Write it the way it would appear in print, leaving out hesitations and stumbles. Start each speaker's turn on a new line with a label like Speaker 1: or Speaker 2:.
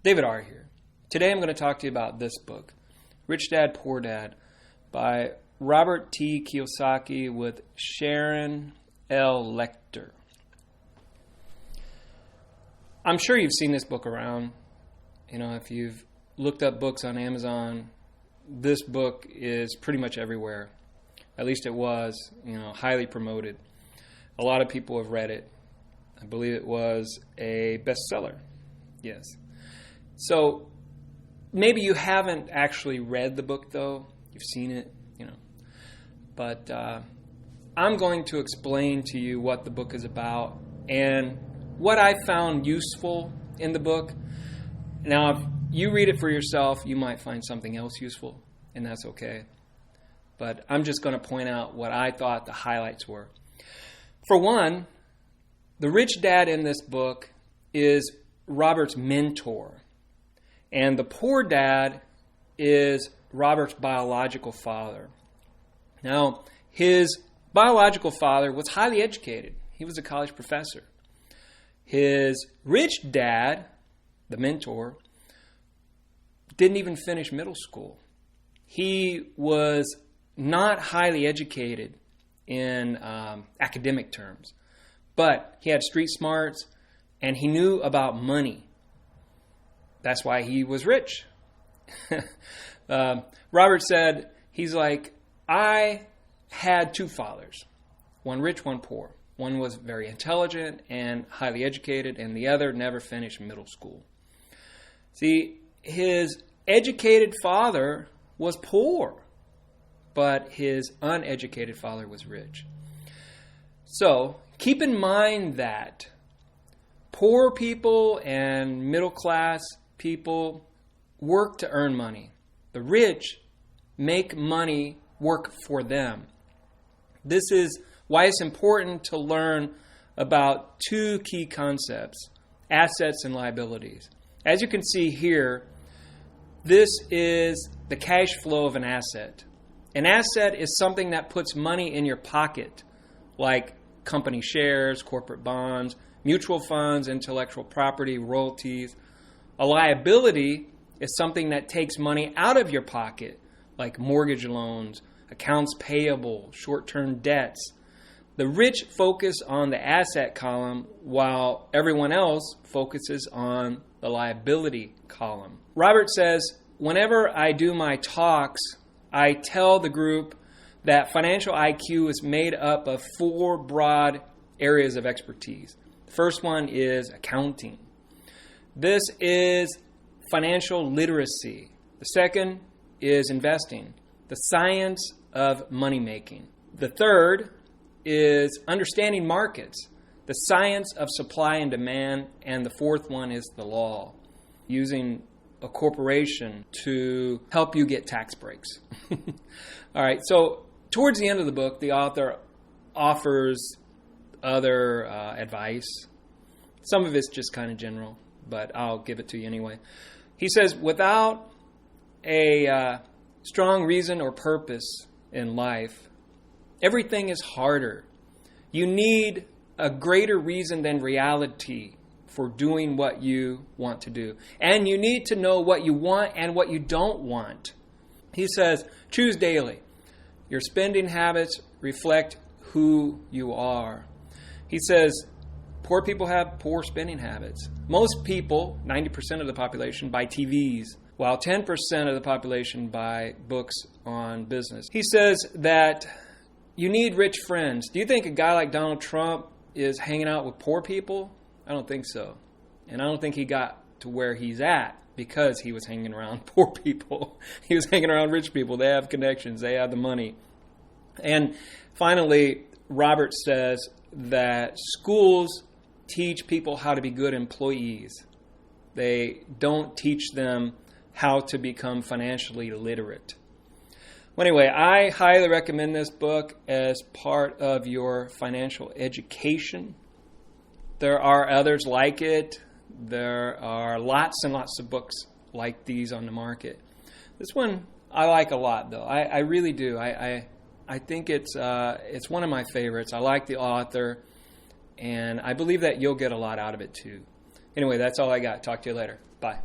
Speaker 1: David R. here. Today I'm going to talk to you about this book, Rich Dad, Poor Dad, by Robert T. Kiyosaki with SHARON L. LECTER. I'm sure you've seen this book around. You know, if you've looked up books on Amazon, this book is pretty much everywhere. At least it was, highly promoted. A lot of people have read it. I believe it was a bestseller. Yes. So maybe you haven't actually read the book, though. You've seen it, But I'm going to explain to you what the book is about and what I found useful in the book. Now, if you read it for yourself, you might find something else useful, and that's okay. But I'm just going to point out what I thought the highlights were. For one, the rich dad in this book is Robert's mentor. And the poor dad is Robert's biological father. Now, his biological father was highly educated. He was a college professor. His rich dad, the mentor, didn't even finish middle school. He was not highly educated in academic terms, but he had street smarts and he knew about money. That's why he was rich. Robert said, he's like, I had two fathers, one rich, one poor. One was very intelligent and highly educated, and the other never finished middle school. See, his educated father was poor, but his uneducated father was rich. So keep in mind that poor people and middle class people work to earn money. The rich make money work for them. This is why it's important to learn about two key concepts, assets and liabilities. As you can see here, this is the cash flow of an asset. An asset is something that puts money in your pocket, like company shares, corporate bonds, mutual funds, intellectual property, royalties. A liability is something that takes money out of your pocket, like mortgage loans, accounts payable, short-term debts. The rich focus on the asset column while everyone else focuses on the liability column. Robert says, whenever I do my talks, I tell the group that financial IQ is made up of four broad areas of expertise. The first one is accounting. This is financial literacy. The second is investing, the science of money making. The third is understanding markets, the science of supply and demand. And the fourth one is the law, using a corporation to help you get tax breaks. All right, so towards the end of the book, the author offers other advice. Some of it's just kind of general, but I'll give it to you anyway. He says, without a strong reason or purpose in life, everything is harder. You need a greater reason than reality for doing what you want to do. And you need to know what you want and what you don't want. He says, choose daily. Your spending habits reflect who you are. He says, poor people have poor spending habits. Most people, 90% of the population, buy TVs, while 10% of the population buy books on business. He says that you need rich friends. Do you think a guy like Donald Trump is hanging out with poor people? I don't think so. And I don't think he got to where he's at because he was hanging around poor people. He was hanging around rich people. They have connections. They have the money. And finally, Robert says that schools teach people how to be good employees. They don't teach them how to become financially literate. Well, anyway, I highly recommend this book as part of your financial education. There are others like it. There are lots and lots of books like these on the market. This one I like a lot, though. I really do. I think it's one of my favorites. I like the author, and I believe that you'll get a lot out of it too. Anyway, that's all I got. Talk to you later. Bye.